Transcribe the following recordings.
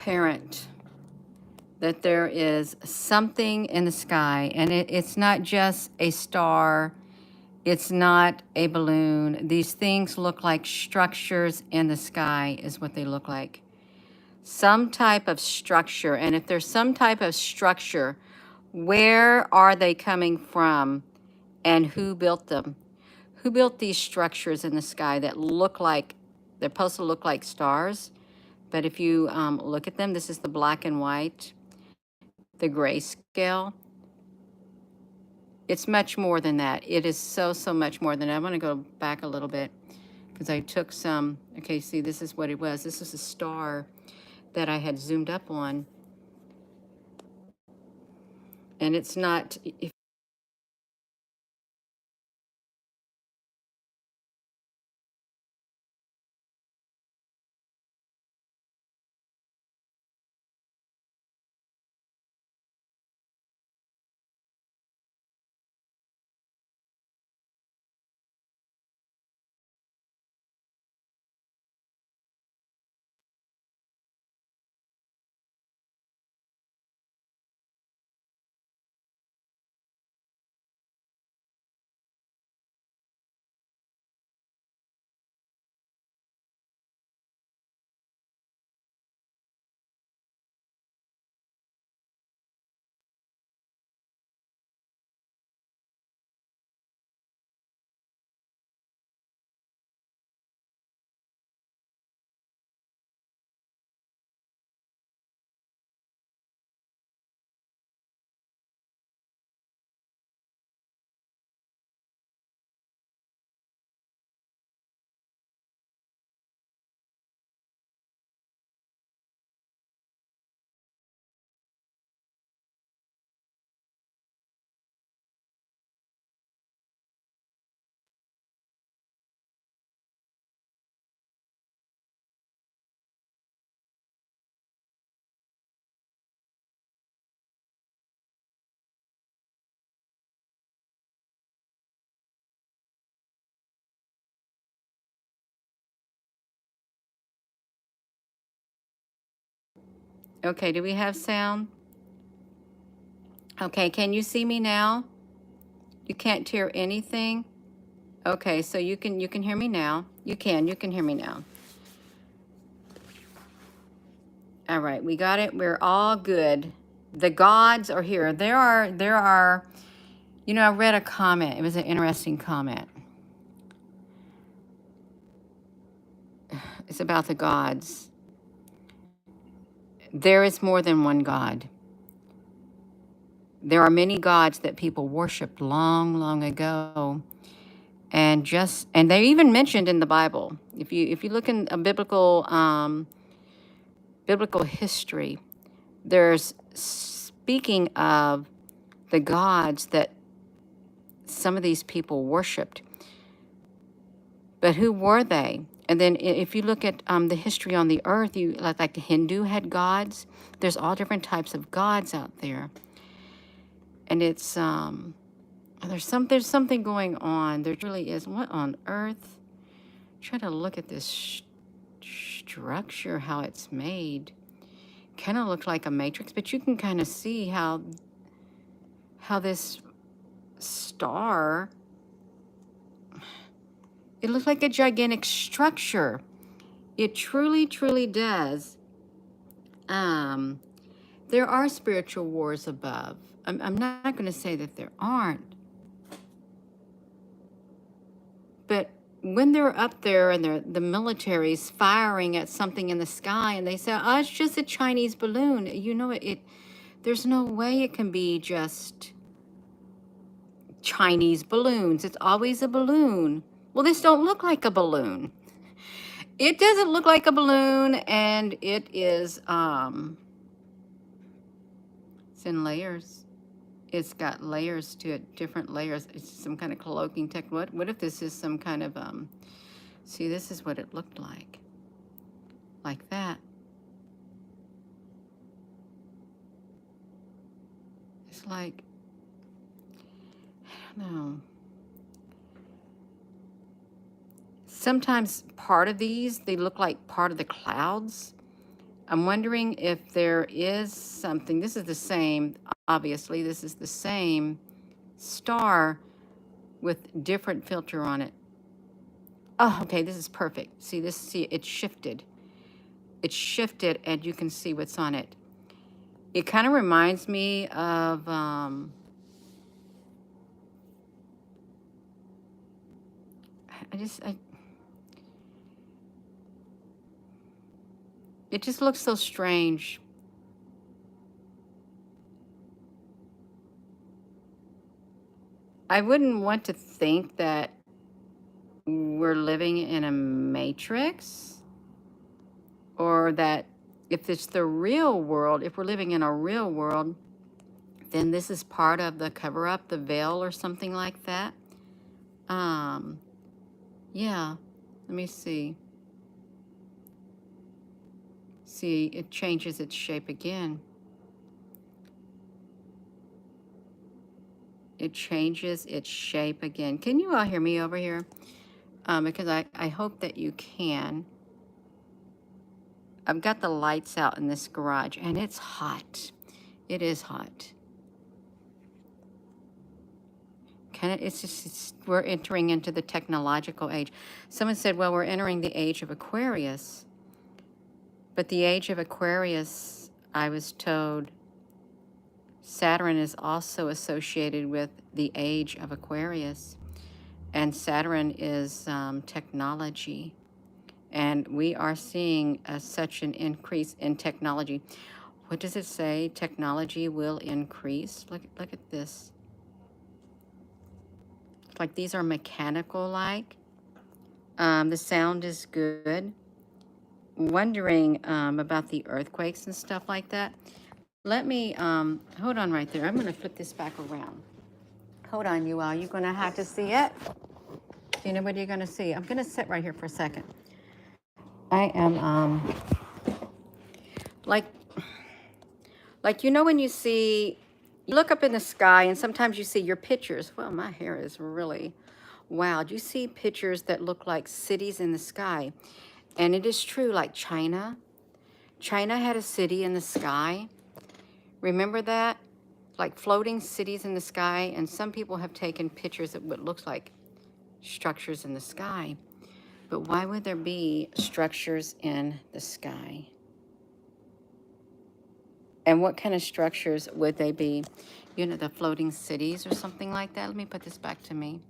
apparent that there is something in the sky, and it's not just a star, it's not a balloon. These things look like structures in the sky, is what they look like. Some type of structure. And if there's some type of structure, where are they coming from and who built them? Who built these structures in the sky that look like, they're supposed to look like stars? But if you look at them, this is the black and white, the grayscale. It's much more than that. It is so, so much more than that. I'm going to go back a little bit because I took some. Okay, see, this is what it was. This is a star that I had zoomed up on. And it's not, if okay, do we have sound? Okay, can you see me now? You can't hear anything? Okay, so you can hear me now. You can hear me now. All right, we got it. We're all good. The gods are here. There are, I read a comment. It was an interesting comment. It's about the gods. There is more than one God. There are many gods that people worshiped long, long ago. And they're even mentioned in the Bible. If you look in a biblical history, there's speaking of the gods that some of these people worshipped. But who were they? And then if you look at the history on the earth, you like the Hindu had gods. There's all different types of gods out there, and it's there's something going on. There really is. What on earth? Try to look at this structure, how it's made. Kind of looks like a matrix, but you can kind of see how this star, it looks like a gigantic structure. It truly, truly does. There are spiritual wars above. I'm not going to say that there aren't, but when they're up there and the military's firing at something in the sky and they say, oh, it's just a Chinese balloon, there's no way it can be just Chinese balloons. It's always a balloon. Well, this don't look like a balloon. It doesn't look like a balloon, and it is it's in layers. It's got layers to it, different layers. It's some kind of cloaking tech. What if this is some kind of see, this is what it looked like that. It's like, I don't know. Sometimes part of these, they look like part of the clouds. I'm wondering if there is something. This is the same, obviously, this is the same star with different filter on it. Oh, okay, this is perfect. See this, see, it shifted. It shifted and you can see what's on it. It kind of reminds me of, it just looks so strange. I wouldn't want to think that we're living in a matrix, or that if it's the real world, if we're living in a real world, then this is part of the cover up, the veil or something like that. Yeah, let me see. See, it changes its shape again. It changes its shape again. Can you all hear me over here? Because I hope that you can. I've got the lights out in this garage and it's hot. It is hot. We're entering into the technological age. Someone said, well, we're entering the age of Aquarius. But the age of Aquarius, I was told, Saturn is also associated with the age of Aquarius. And Saturn is technology. And we are seeing such an increase in technology. What does it say? Technology will increase. Look at this. Like these are mechanical like. The sound is good. Wondering about the earthquakes and stuff like that. Let me, hold on right there. I'm going to flip this back around. Hold on, you all. You're going to have to see it. Do you know what you're going to see? I'm going to sit right here for a second. I am, like, you know when you see, you look up in the sky and sometimes you see your pictures. Well, my hair is really wild. You see pictures that look like cities in the sky. And it is true, like China. China had a city in the sky. Remember that? Like floating cities in the sky. And some people have taken pictures of what looks like structures in the sky. But why would there be structures in the sky? And what kind of structures would they be? You know, the floating cities or something like that. Let me put this back to me.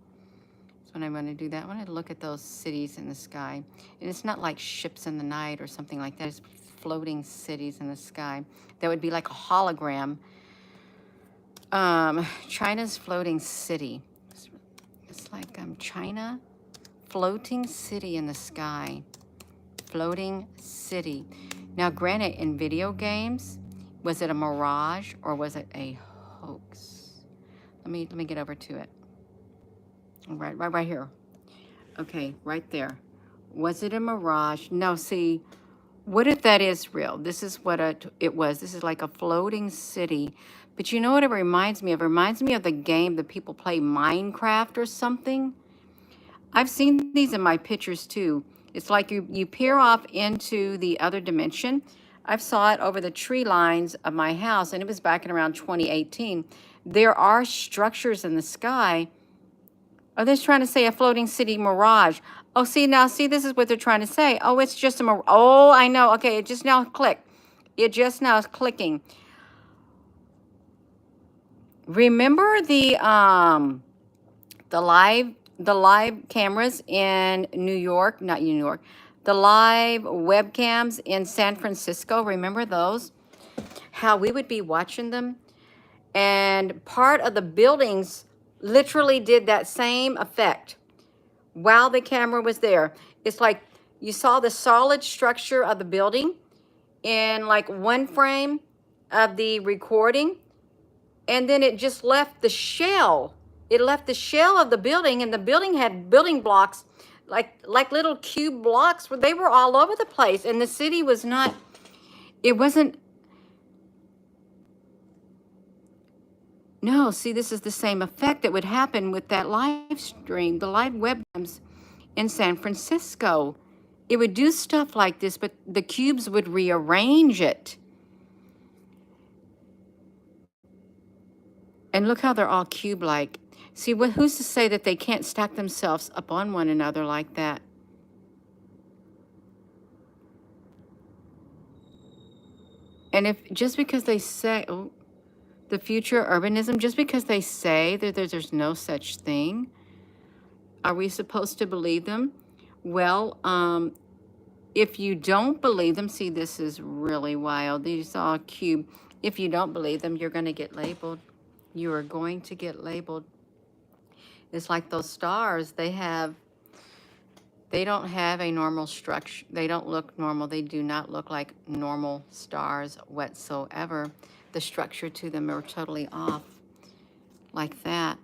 That's when I'm going to do that. I want to look at those cities in the sky. And it's not like ships in the night or something like that. It's floating cities in the sky. That would be like a hologram. China's floating city. It's like China, floating city in the sky. Floating city. Now, granted, in video games, was it a mirage or was it a hoax? Let me get over to it. Right here. Okay, right there. Was it a mirage? No, see, what if that is real? This is what it was. This is like a floating city. But you know what it reminds me of? It reminds me of the game that people play, Minecraft or something. I've seen these in my pictures too. It's like you peer off into the other dimension. I've saw it over the tree lines of my house, and it was back in around 2018. There are structures in the sky. Oh, they're trying to say a floating city mirage. Oh, see, this is what they're trying to say. Oh, it's just a mirage. Oh, I know. Okay, it just now clicked. It just now is clicking. Remember the live cameras in New York, not New York, the live webcams in San Francisco. Remember those? How we would be watching them. And part of the buildings literally did that same effect while the camera was there. It's like you saw the solid structure of the building in like one frame of the recording. And then it just left the shell. It left the shell of the building, and the building had building blocks, like little cube blocks, where they were all over the place. And the city was not, it wasn't, no, see, this is the same effect that would happen with that live stream, the live webcams in San Francisco. It would do stuff like this, but the cubes would rearrange it. And look how they're all cube-like. See, who's to say that they can't stack themselves up on one another like that? And if just because they say, oh, the future urbanism, just because they say that there's no such thing, are we supposed to believe them? Well, if you don't believe them, see, this is really wild. These all cube. If you don't believe them, you're going to get labeled. You are going to get labeled. It's like those stars. They don't have a normal structure. They don't look normal. They do not look like normal stars whatsoever. The structure to them are totally off like that.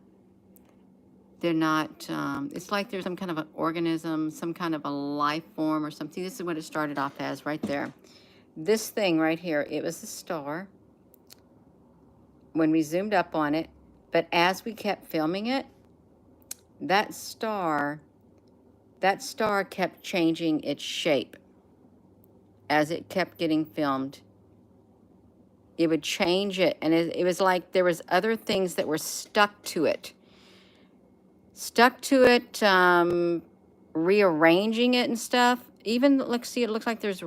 They're not, it's like there's some kind of an organism, some kind of a life form or something. This is what it started off as right there. This thing right here, it was a star when we zoomed up on it. But as we kept filming it, that star kept changing its shape as it kept getting filmed. It would change it, and it was like there was other things that were stuck to it, rearranging it and stuff. Even, look, see, it looks like there's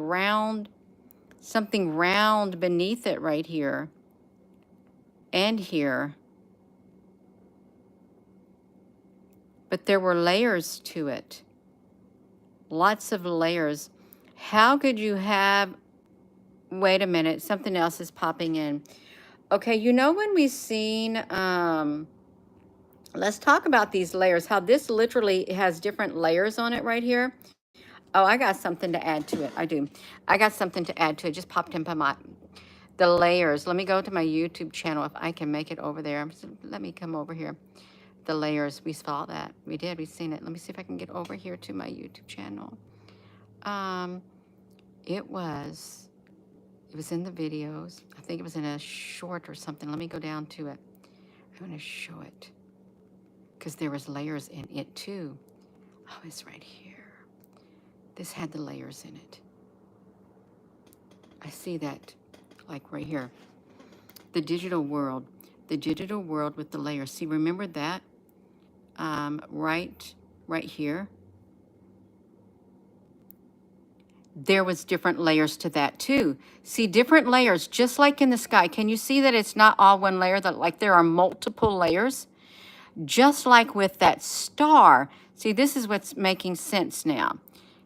something round beneath it right here and here. But there were layers to it. Lots of layers. How could you have, wait a minute, something else is popping in. Okay, you know when we've seen, let's talk about these layers, how this literally has different layers on it right here. Oh, I got something to add to it. I do. I got something to add to it. Just popped in the layers. Let me go to my YouTube channel if I can make it over there. Let me come over here. The layers, we saw that. We did, we've seen it. Let me see if I can get over here to my YouTube channel. It was in the videos. I think it was in a short or something. Let me go down to it. I'm gonna show it because there was layers in it too. Oh, it's right here. This had the layers in it. I see that, like right here. The digital world with the layers. See, remember that? Right here. There was different layers to that too. See, different layers, just like in the sky. Can you see that it's not all one layer, that like there are multiple layers? Just like with that star. See, this is what's making sense now.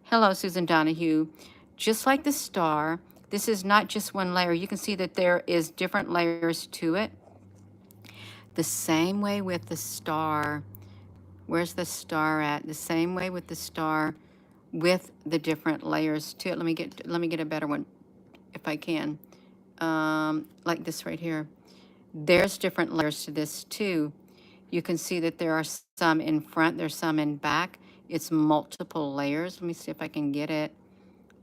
Hello, Susan Donahue. Just like the star, this is not just one layer. You can see that there is different layers to it. The same way with the star. Where's the star at? The same way with the star, with the different layers to it. Let me get a better one if I can. Like this right here. There's different layers to this too. You can see that there are some in front, there's some in back. It's multiple layers. Let me see if I can get it.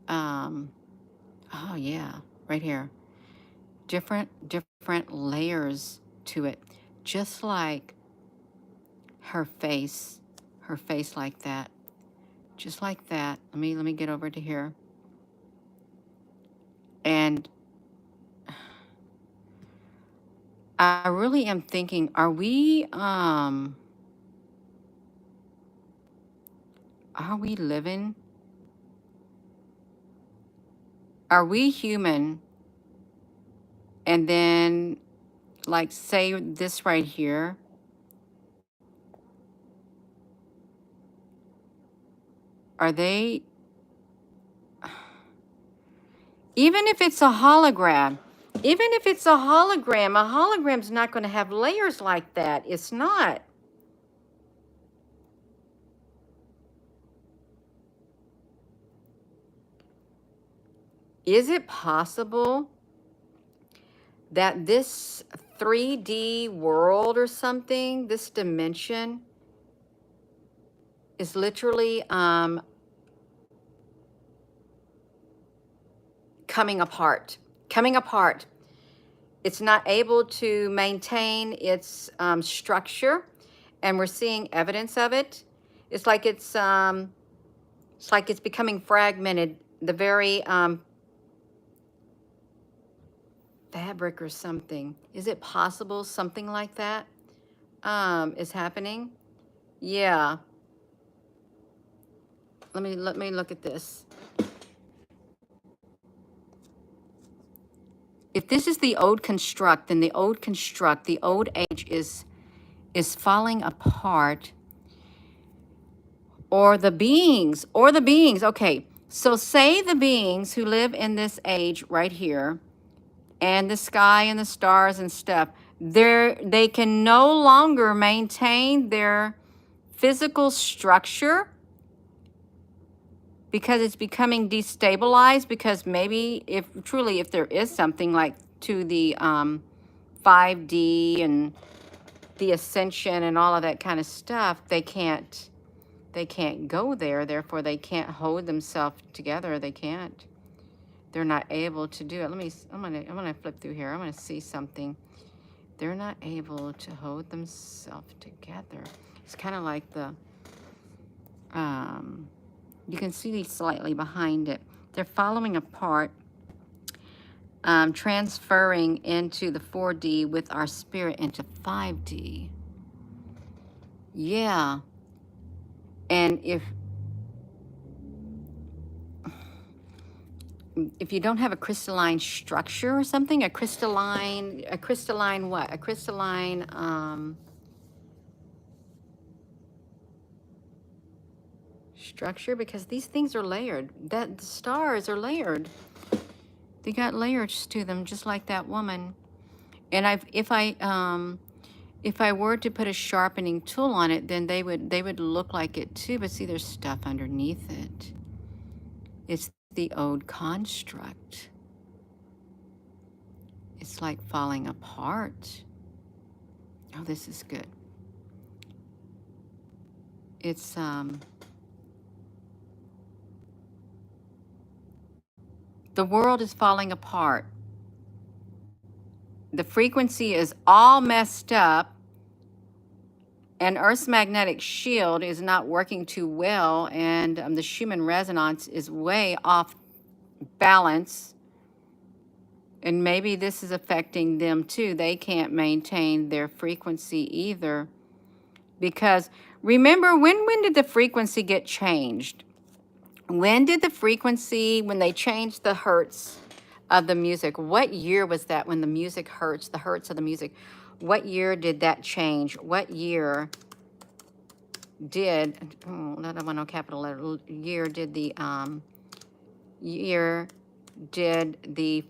Oh yeah, right here. Different layers to it. Just like her face like that. Just like that. Let me get over to here. And I really am thinking, are we living? Are we human? And then, like, say this right here. Are they, even if it's a hologram, a hologram's not going to have layers like that. It's not. Is it possible that this 3D world or something, this dimension, is literally coming apart? It's not able to maintain its structure, and we're seeing evidence of it. It's like it's It's like it's becoming fragmented. The very fabric or something. Is it possible something like that is happening? Yeah. Let me look at this. If this is the old construct, then the old construct, the old age is falling apart. Or the beings. Okay, so say the beings who live in this age right here, and the sky and the stars and stuff, they can no longer maintain their physical structure because it's becoming destabilized, because maybe if there is something like to the 5D and the ascension and all of that kind of stuff, they can't go there. Therefore, they can't hold themselves together. They're not able to do it. I'm gonna flip through here. I'm gonna see something. They're not able to hold themselves together. It's kind of like the you can see slightly behind it. They're falling apart, transferring into the 4D with our spirit into 5D. Yeah. And if you don't have a crystalline structure or something, a crystalline what? A crystalline, structure, because these things are layered. The stars are layered. They got layers to them, just like that woman. And if I were to put a sharpening tool on it, then they would look like it too. But see, there's stuff underneath it. It's the old construct. It's like falling apart. Oh, this is good. It's the world is falling apart. The frequency is all messed up, and Earth's magnetic shield is not working too well, and the Schumann resonance is way off balance. And maybe this is affecting them too. They can't maintain their frequency either. Because remember, when did the frequency get changed? When did the frequency, when they changed the hertz of the music, what year was that when the music hertz, the hertz of the music, what year did that change? What year did, another one on capital letter, year did the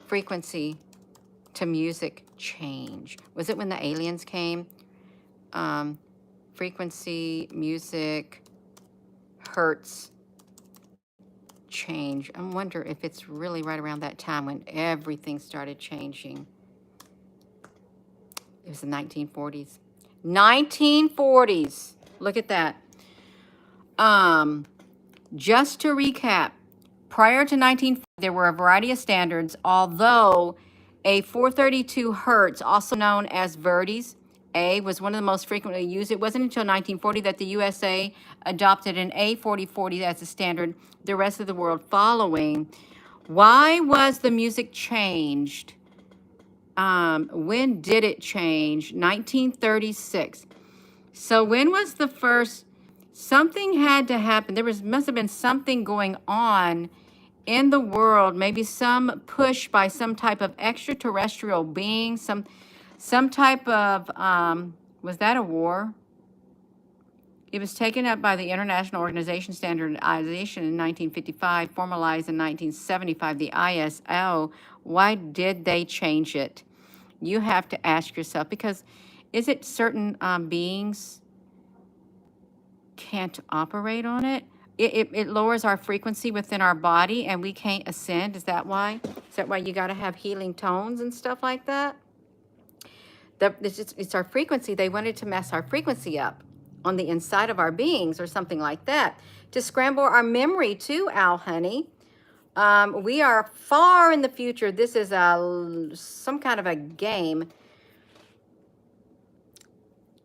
frequency to music change? Was it when the aliens came? Frequency, music, hertz change. I wonder if it's really right around that time when everything started changing. It was the 1940s. 1940s. Look at that. Just to recap, prior to 1940, there were a variety of standards, although a 432 hertz, also known as Verdes A, was one of the most frequently used. It wasn't until 1940 that the USA adopted an A4040 as a standard, the rest of the world following. Why was the music changed? When did it change? 1936. So when was the first, something had to happen. Must have been something going on in the world, maybe some push by some type of extraterrestrial being, some type of, was that a war? It was taken up by the International Organization Standardization in 1955, formalized in 1975, the ISO. Why did they change it? You have to ask yourself, because is it certain beings can't operate on it? It lowers our frequency within our body and we can't ascend. Is that why? Is that why you got to have healing tones and stuff like that? It's our frequency. They wanted to mess our frequency up on the inside of our beings or something like that, to scramble our memory too, Al Honey. We are far in the future. This is some kind of a game.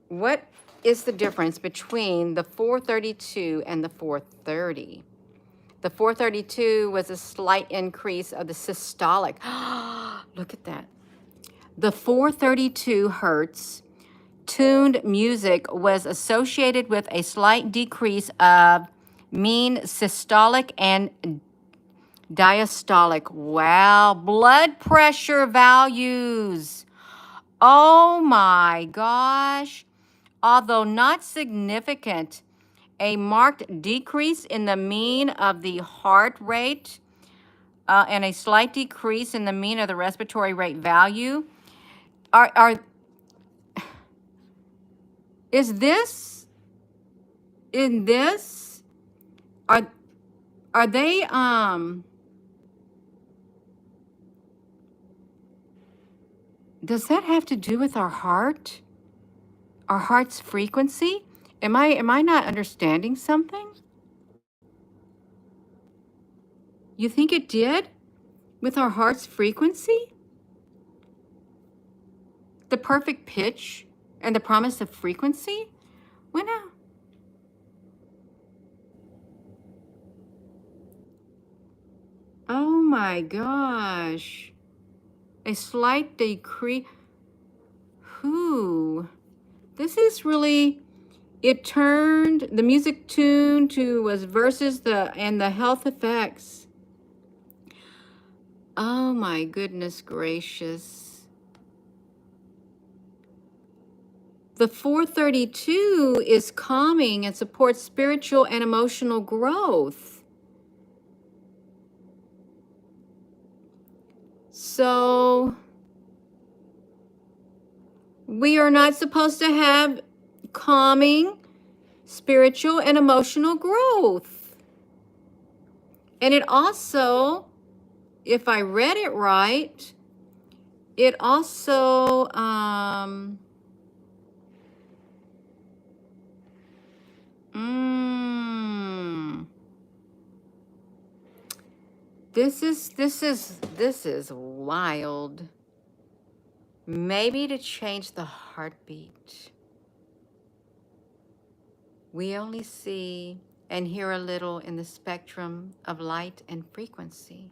What is the difference between the 432 and the 430? The 432 was a slight increase of the systolic. Look at that. The 432 hertz tuned music was associated with a slight decrease of mean systolic and diastolic. Wow, blood pressure values. Oh my gosh. Although not significant, a marked decrease in the mean of the heart rate and a slight decrease in the mean of the respiratory rate value. Is this in this? Are they does that have to do with our heart? Our heart's frequency? Am I not understanding something? You think it did with our heart's frequency? The perfect pitch and the promise of frequency? Well, no. Oh my gosh. A slight decrease. Who? This is really, it turned the music tune to was versus the health effects. Oh my goodness gracious. The 432 is calming and supports spiritual and emotional growth. So we are not supposed to have calming spiritual and emotional growth. And it also, if I read it right, it also this is wild. Maybe to change the heartbeat. We only see and hear a little in the spectrum of light and frequency.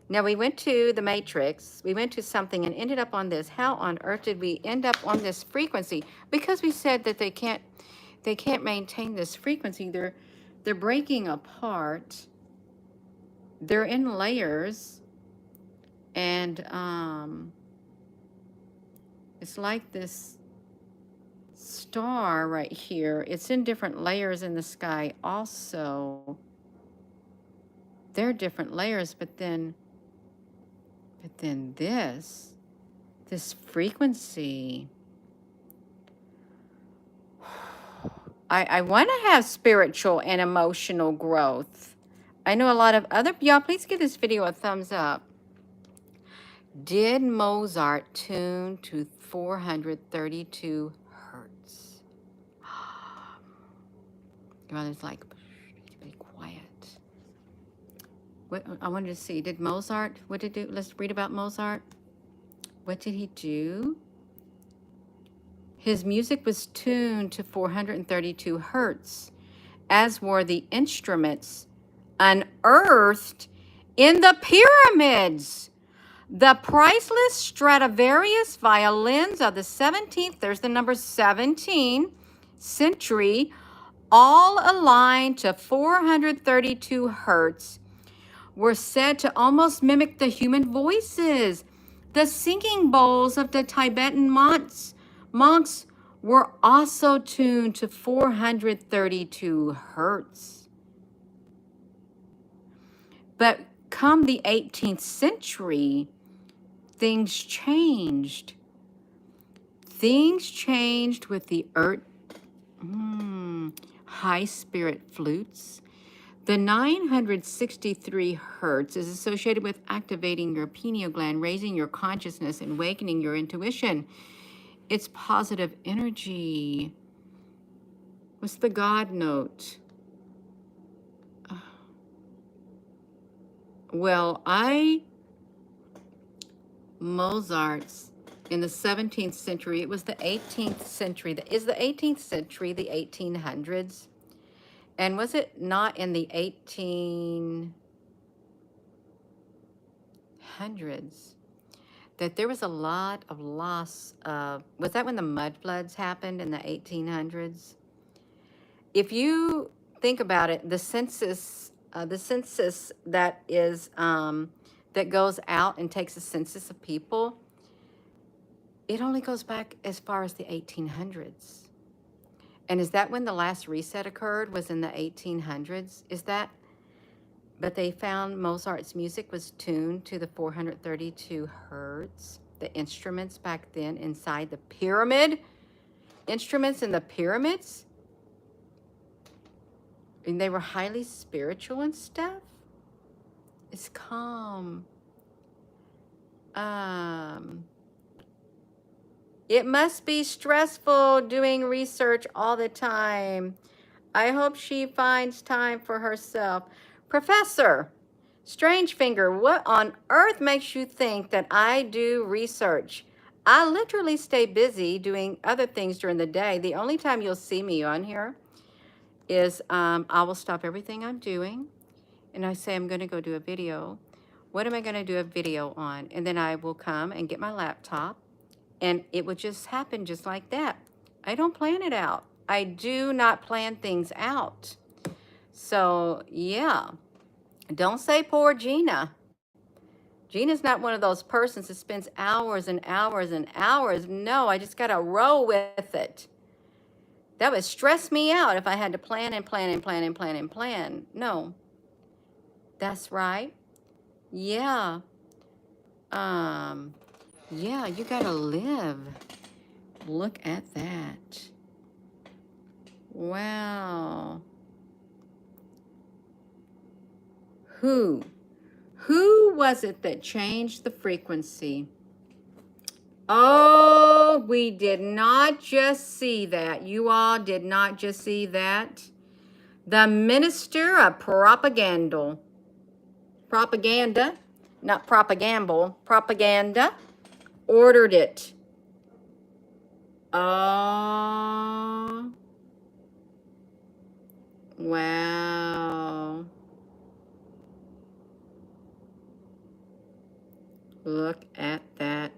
Now we went to the matrix, we went to something and ended up on this. How on earth did we end up on this frequency? Because we said that they can't maintain this frequency. They're breaking apart. They're in layers. And it's like this star right here. It's in different layers in the sky also. They're different layers, but then this frequency, I want to have spiritual and emotional growth. I know a lot of other, y'all please give this video a thumbs up. Did Mozart tune to 432 hertz? Your mother's like, be quiet. What I wanted to see, did Mozart, what did he do? Let's read about Mozart. What did he do? His music was tuned to 432 hertz, as were the instruments unearthed in the pyramids. The priceless Stradivarius violins of the 17th, there's the number 17, century, all aligned to 432 hertz, were said to almost mimic the human voices. The singing bowls of the Tibetan monks were also tuned to 432 hertz. But come the 18th century, things changed. Things changed with the high spirit flutes. The 963 hertz is associated with activating your pineal gland, raising your consciousness, and awakening your intuition. It's positive energy. What's the God note? Well, Mozart's in the 17th century. It was the 18th century. Is the 18th century the 1800s? And was it not in the 1800s that there was a lot of loss of, was that when the mud floods happened in the 1800s? If you think about it, the census that is, that goes out and takes a census of people, it only goes back as far as the 1800s. And is that when the last reset occurred, was in the 1800s? Is that, but they found Mozart's music was tuned to the 432 hertz. The instruments back then inside the pyramid, instruments in the pyramids, and they were highly spiritual and stuff. It's calm. It must be stressful doing research all the time. I hope she finds time for herself. Professor Strangefinger, what on earth makes you think that I do research? I literally stay busy doing other things during the day. The only time you'll see me on here is I will stop everything I'm doing and I say I'm going to go do a video. What am I going to do a video on? And then I will come and get my laptop and it would just happen just like that. I don't plan it out. I do not plan things out. So yeah, don't say poor Gina. Gina's not one of those persons that spends hours and hours and hours. No, I just got to roll with it. That would stress me out if I had to plan and plan and plan and plan and plan. No, that's right. Yeah. Yeah, you got to live. Look at that. Wow. Who was it that changed the frequency? Oh, we did not just see that. You all did not just see that. The minister of propaganda, not propaganda, propaganda, ordered it. Oh, wow. Look at that.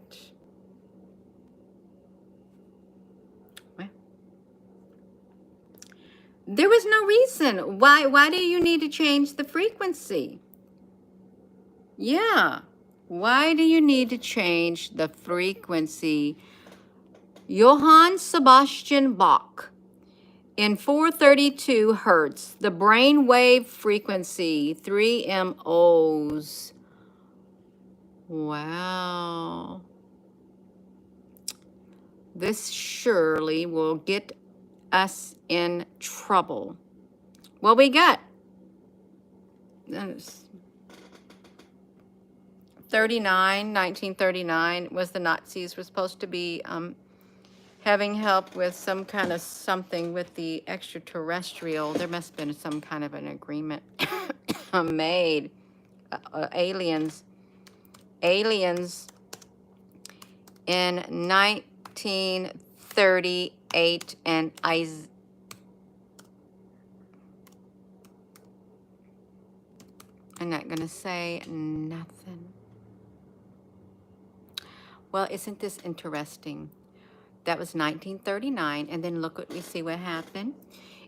Well, there was no reason. Why do you need to change the frequency? Yeah. Why do you need to change the frequency? Johann Sebastian Bach, in 432 hertz, the brainwave frequency, 3 MOs. Wow. This surely will get us in trouble. Well, we got 1939 was the Nazis were supposed to be having help with some kind of something with the extraterrestrial. There must have been some kind of an agreement made. Aliens in 1938, and I'm not going to say nothing. Well, isn't this interesting? That was 1939, and then look what we see what happened.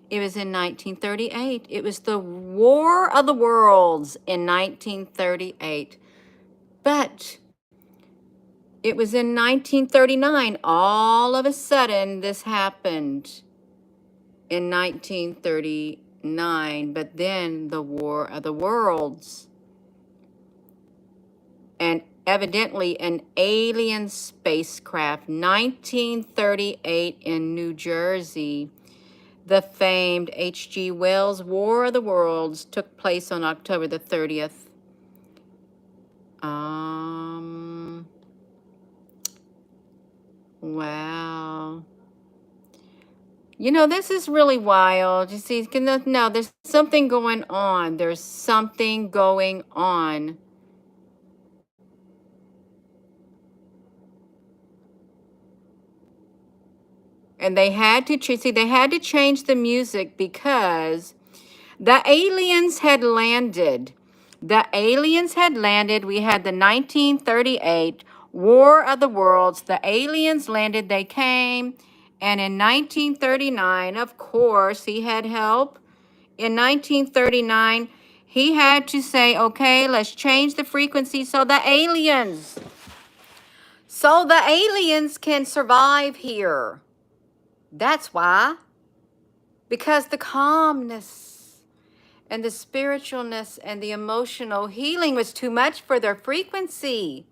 It was in 1938. It was the War of the Worlds in 1938. But it was in 1939. All of a sudden, this happened in 1939. But then the War of the Worlds. And evidently an alien spacecraft, 1938 in New Jersey. The famed H.G. Wells' War of the Worlds took place on October the 30th. Wow. You know, this is really wild. You see, no, there's something going on. There's something going on. And they had to see, they had to change the music because the aliens had landed. The aliens had landed. We had the 1938 War of the Worlds. The aliens landed. They came. And in 1939, of course, he had help. In 1939, he had to say, okay, let's change the frequency so the aliens can survive here. That's why. Because the calmness and the spiritualness and the emotional healing was too much for their frequency.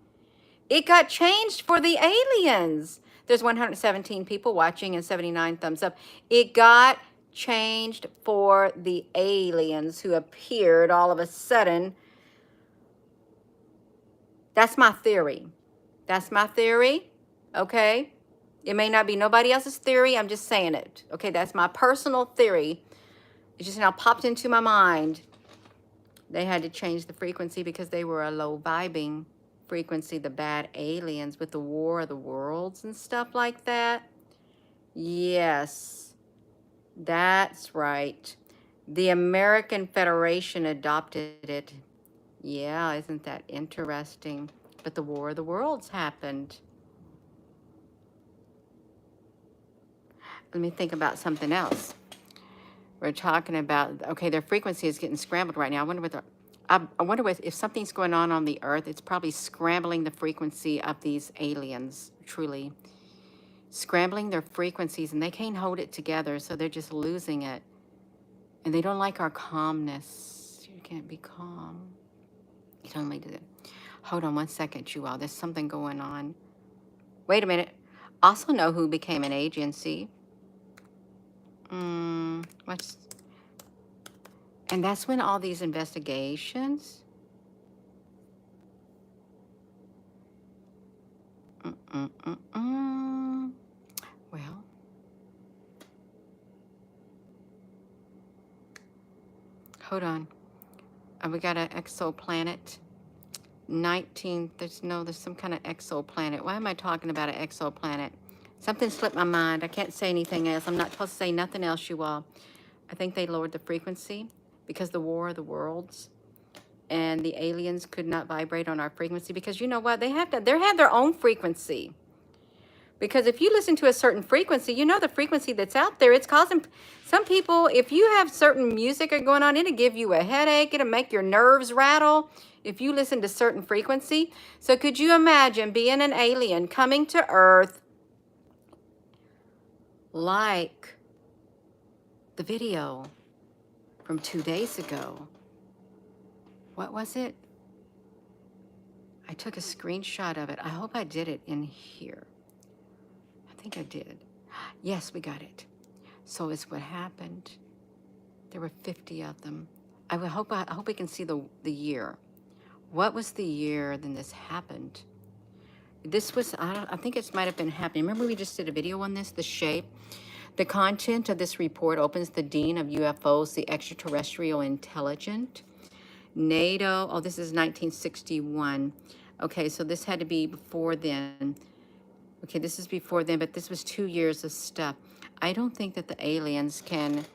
It got changed for the aliens. There's 117 people watching and 79 thumbs up. It got changed for the aliens who appeared all of a sudden. That's my theory. That's my theory, okay? It may not be nobody else's theory. I'm just saying it. Okay, that's my personal theory. It just now popped into my mind. They had to change the frequency because they were a low vibing frequency, the bad aliens with the War of the Worlds and stuff like that. Yes, that's right. The American Federation adopted it. Yeah, isn't that interesting? But the War of the Worlds happened. Let me think about something else. We're talking about, okay, their frequency is getting scrambled right now. I wonder if something's going on the earth, it's probably scrambling the frequency of these aliens, truly. Scrambling their frequencies, and they can't hold it together, so they're just losing it. And they don't like our calmness. You can't be calm. You don't need to. Hold on one second, you all. There's something going on. Wait a minute. Also know who became an agency. And that's when all these investigations. Well, hold on. We got an exoplanet. There's some kind of exoplanet. Why am I talking about an exoplanet? Something slipped my mind. I can't say anything else. I'm not supposed to say nothing else, you all. I think they lowered the frequency because the War of the Worlds and the aliens could not vibrate on our frequency because you know what? They have their own frequency. Because if you listen to a certain frequency, you know the frequency that's out there, it's causing some people, if you have certain music going on, it'll give you a headache, it'll make your nerves rattle if you listen to certain frequency. So could you imagine being an alien coming to Earth like the video from 2 days ago? What was it? I took a screenshot of it. I hope I did it in here. I think I did. Yes, we got it. So it's what happened. There were 50 of them. I hope we can see the year. What was the year then this happened? This was, I think it might have been happening. Remember we just did a video on this, the shape? The content of this report opens the Dean of UFOs, the extraterrestrial intelligent. NATO, oh, this is 1961. Okay, so this had to be before then. Okay, this is before then, but this was 2 years of stuff. I don't think that the aliens can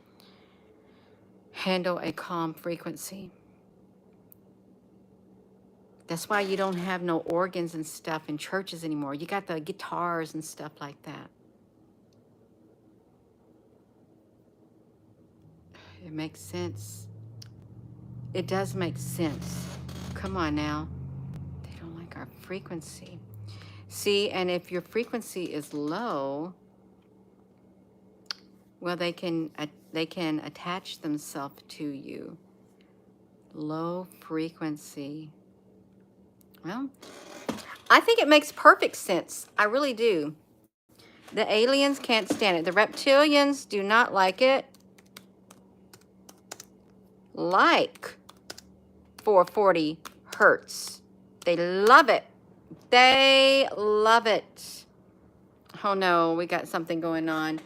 handle a calm frequency. That's why you don't have no organs and stuff in churches anymore. You got the guitars and stuff like that. It makes sense. It does make sense. Come on now. They don't like our frequency. See, and if your frequency is low, well, they can attach themselves to you. Low frequency. Well, I think it makes perfect sense. I really do. The aliens can't stand it. The reptilians do not like it. Like 440 hertz. They love it. They love it. Oh no, we got something going on.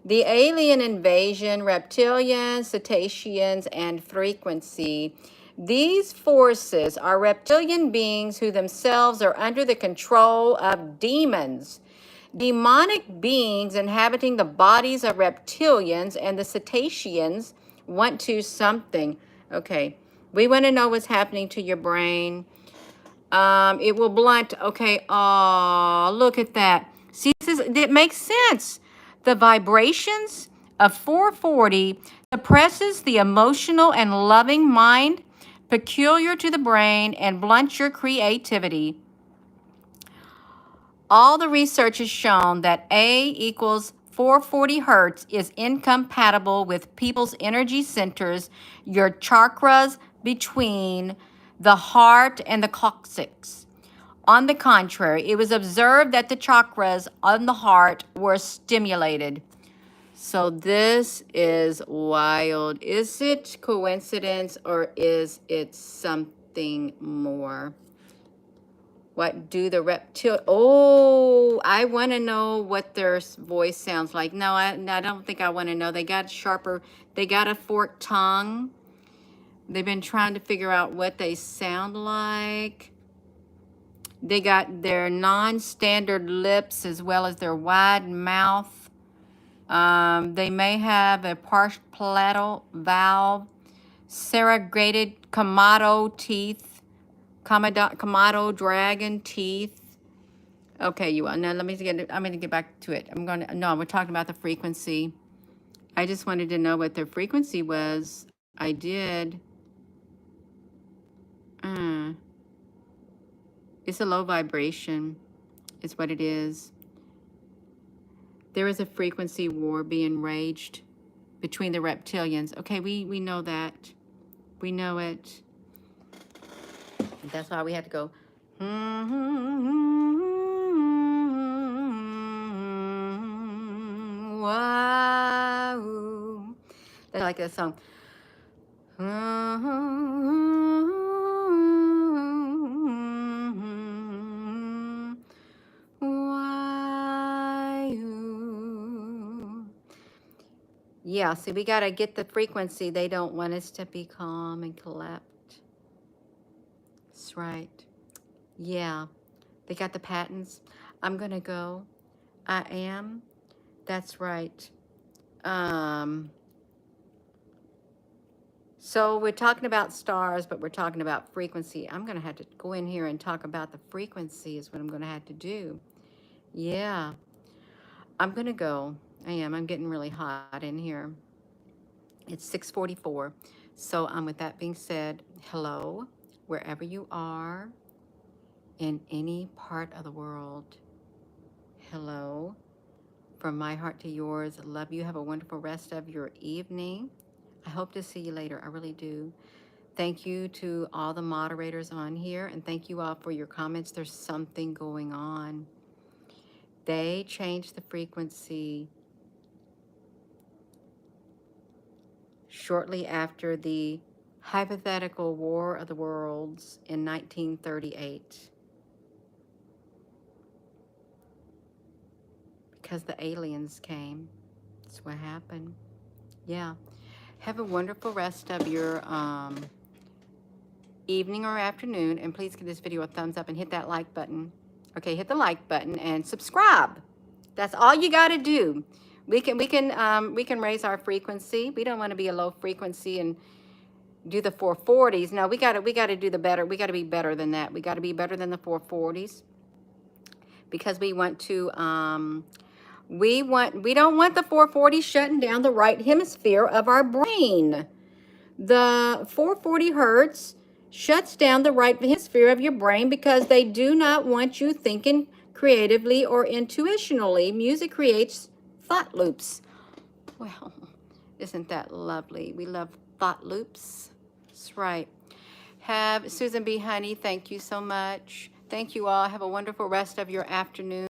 The alien invasion, reptilians, cetaceans, and frequency. These forces are reptilian beings who themselves are under the control of demons. Demonic beings inhabiting the bodies of reptilians and the cetaceans want to something. Okay, we want to know what's happening to your brain. It will blunt. Okay. Oh, look at that. See, it makes sense. The vibrations of 440 suppresses the emotional and loving mind peculiar to the brain and blunts your creativity. All the research has shown that A equals 440 hertz is incompatible with people's energy centers, your chakras between the heart and the coccyx. On the contrary, it was observed that the chakras on the heart were stimulated. So this is wild. Is it coincidence or is it something more? What do the reptile? Oh, I want to know what their voice sounds like. No, I don't think I want to know. They got sharper. They got a forked tongue. They've been trying to figure out what they sound like. They got their non-standard lips as well as their wide mouth. They may have a partial palatal valve, serrated Komodo teeth, Komodo dragon teeth. Okay, you all. Now let me get. I'm going to get back to it. No, we're talking about the frequency. I just wanted to know what their frequency was. I did. It's a low vibration. Is what it is. There is a frequency war being raged between the reptilians. Okay, we know that. We know it. That's why we had to go. Wow. That's like that song. Yeah, see, we got to get the frequency. They don't want us to be calm and collect. That's right. Yeah, they got the patents. I'm going to go. I am. That's right. So we're talking about stars, but we're talking about frequency. I'm going to have to go in here and talk about the frequency is what I'm going to have to do. Yeah. I'm going to go. I am. I'm getting really hot in here. It's 6:44. So with that being said, hello, wherever you are in any part of the world. Hello. From my heart to yours. Love you. Have a wonderful rest of your evening. I hope to see you later. I really do. Thank you to all the moderators on here, and thank you all for your comments. There's something going on. They changed the frequency shortly after the hypothetical War of the Worlds in 1938. Because the aliens came. That's what happened. Yeah. Have a wonderful rest of your evening or afternoon, and please give this video a thumbs up and hit that like button. Okay, hit the like button and subscribe. That's all you got to do. We can raise our frequency. We don't want to be a low frequency and do the 440s. No, we got to do the better. We got to be better than that. We got to be better than the 440s because we want to we don't want the 440 shutting down the right hemisphere of our brain. The 440 hertz shuts down the right hemisphere of your brain because they do not want you thinking creatively or intuitionally. Music creates thought loops. Well, isn't that lovely? We love thought loops. That's right. Have Susan B. Honey, thank you so much. Thank you all. Have a wonderful rest of your afternoon.